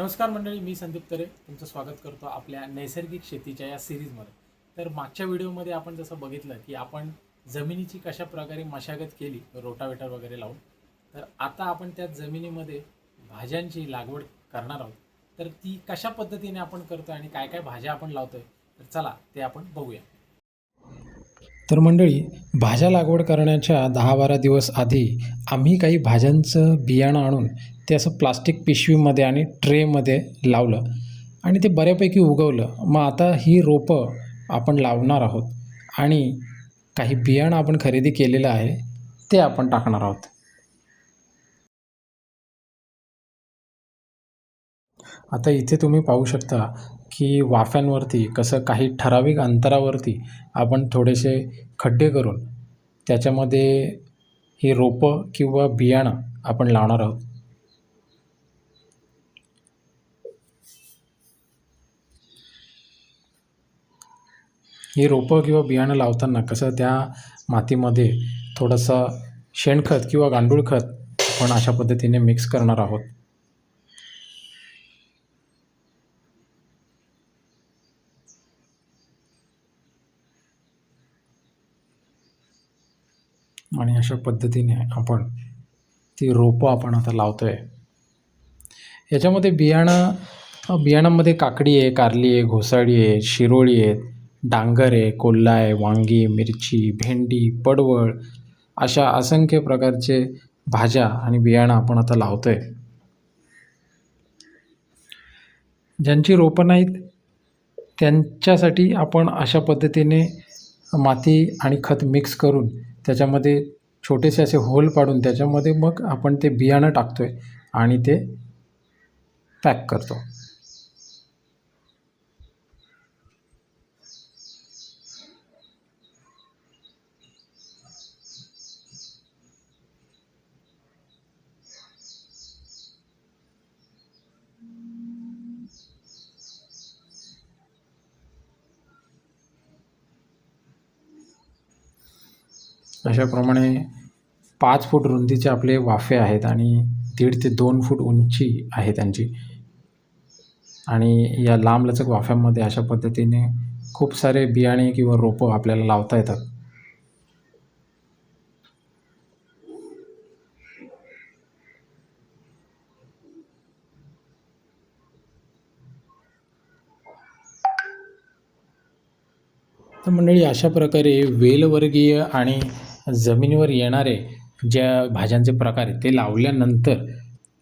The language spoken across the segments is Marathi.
नमस्कार मंडळी, मी संदीप तरे तुमचं स्वागत करतो आपल्या नैसर्गिक शेतीच्या या सिरीजमध्ये. तर मागच्या व्हिडिओमध्ये आपण जसं बघितलं की आपण जमिनीची कशा प्रकारे मशागत केली रोटावेटर वगैरे लावून, तर आता आपण त्या जमिनीमध्ये भाज्यांची लागवड करणार आहोत. तर ती कशा पद्धतीने आपण करतो आणि काय काय भाज्या आपण लावतोय, तर चला ते आपण बघूया. तर मंडळी, भाज्या लागवड करण्याच्या 10-12 दिवस आधी आम्ही काही भाज्यांचं बियाणं आणून ते असं प्लास्टिक पिशवीमध्ये आणि ट्रेमध्ये लावलं आणि ते बऱ्यापैकी उगवलं. मग आता ही रोपं आपण लावणार आहोत आणि काही बियाणं आपण खरेदी केलेलं आहे ते आपण टाकणार आहोत. आता इथे तुम्ही पाहू शकता की वाफ्यांवरती कसं काही ठराविक अंतरावरती आपण थोडेसे खड्डे करून त्याच्यामध्ये ही रोपं किंवा बियाणं आपण लावणार आहोत. ही रोपं किंवा बियाणं लावताना कसं त्या मातीमध्ये थोडंसं शेणखत किंवा गांडूळ खत आपण अशा पद्धतीने मिक्स करणार आहोत. आणि अशा पद्धतीने आपण ती रोपं आपण आता लावतो आहे. याच्यामध्ये बियाणामध्ये काकडी आहे, कारली आहे, घोसाळी आहे, शिरोळी आहे, डांगर आहे, कोल्हा आहे, वांगी, मिरची, भेंडी, पडवळ अशा असंख्य प्रकारचे भाज्या आणि बियाणं आपण आता लावतो आहे. ज्यांची रोपं नाहीत त्यांच्यासाठी आपण अशा पद्धतीने माती आणि खत मिक्स करून त्याच्यामध्ये छोटेसे असे होल पाडून त्याच्यामध्ये मग आपण ते बियाणं टाकतो आहे आणि ते पॅक करतो. अशाप्रमाणे 5 फूट रुंदीचे आपले वाफे आहेत आणि 1.5 ते 2 फूट उंची आहे त्यांची. आणि या लांबलचक वाफ्यांमध्ये अशा पद्धतीने खूप सारे बियाणे किंवा रोपं आपल्याला लावता येतात. तर मंडळी, अशा प्रकारे वेलवर्गीय आणि जमिनीवर येणारे ज्या भाज्यांचे प्रकार आहेत ते लावल्यानंतर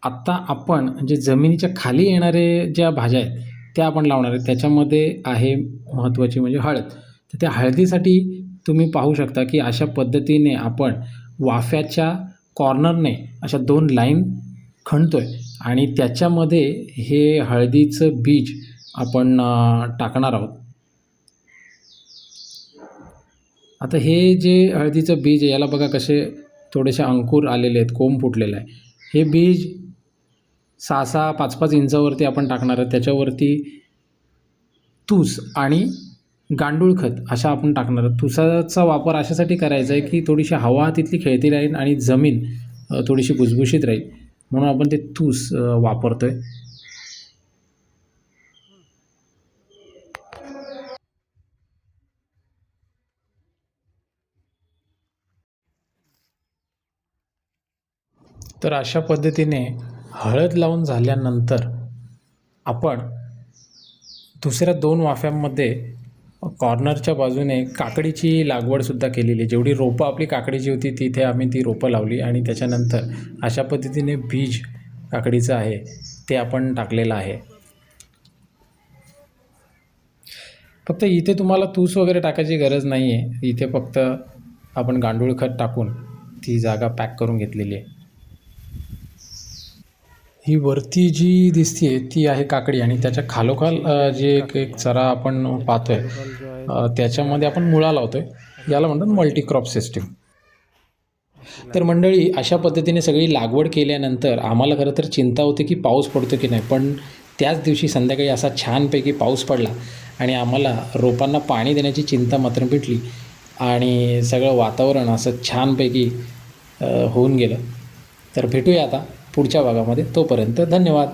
आत्ता आपण जे जमिनीच्या खाली येणारे ज्या भाज्या आहेत त्या आपण लावणार आहेत. त्याच्यामध्ये आहे महत्त्वाची म्हणजे हळद. तर त्या हळदीसाठी तुम्ही पाहू शकता की अशा पद्धतीने आपण वाफ्याच्या कॉर्नरने अशा 2 लाईन खणतो आहे आणि त्याच्यामध्ये हे हळदीचं बीज आपण टाकणार आहोत. आता हे जे हळदीचं बीज आहे याला बघा कसे थोडेसे अंकुर आलेले आहेत, कोंब फुटलेला आहे. हे बीज 6-6, 5-5 इंचावरती आपण टाकणार आहे. त्याच्यावरती तुस आणि गांडूळ खत अशा आपण टाकणार आहोत. तुसाचा वापर अशासाठी करायचा आहे की थोडीशी हवा तिथली खेळती राहील आणि जमीन थोडीशी भुसभुशीत राहील, म्हणून आपण ते तुस वापरतो आहे. तर अशा पद्धतीने हळद लावून झाल्यानंतर आपण दुसऱ्या 2 वाफ्यांमध्ये कॉर्नरच्या बाजूने काकडीची लागवडसुद्धा केलेली आहे. जेवढी रोपं आपली काकडीची होती तिथे आम्ही ती रोपं लावली आणि त्याच्यानंतर अशा पद्धतीने बीज काकडीचं आहे ते आपण टाकलेलं आहे. फक्त इथे तुम्हाला तूस वगैरे टाकायची गरज नाही आहे. इथे फक्त आपण गांडूळ खत टाकून ती जागा पॅक करून घेतलेली आहे. ही वरती जी दिसतीये ती आहे काकडी आणि त्याच्या खालोखाल जे एक चरा आपण पाहतोय त्याच्यामध्ये आपण मुळा लावतोय. याला म्हणतात मल्टीक्रॉप सिस्टीम. तर मंडळी, अशा पद्धतीने सगळी लागवड केल्यानंतर आम्हाला खरं तर चिंता होती की पाऊस पडतो की नाही, पण त्याच दिवशी संध्याकाळी असा छानपैकी पाऊस पडला आणि आम्हाला रोपांना पाणी देण्याची चिंता मात्र मिटली आणि सगळं वातावरण असं छानपैकी होऊन गेलं. तर भेटूया आता पुढच्या भागामध्ये. तोपर्यंत धन्यवाद.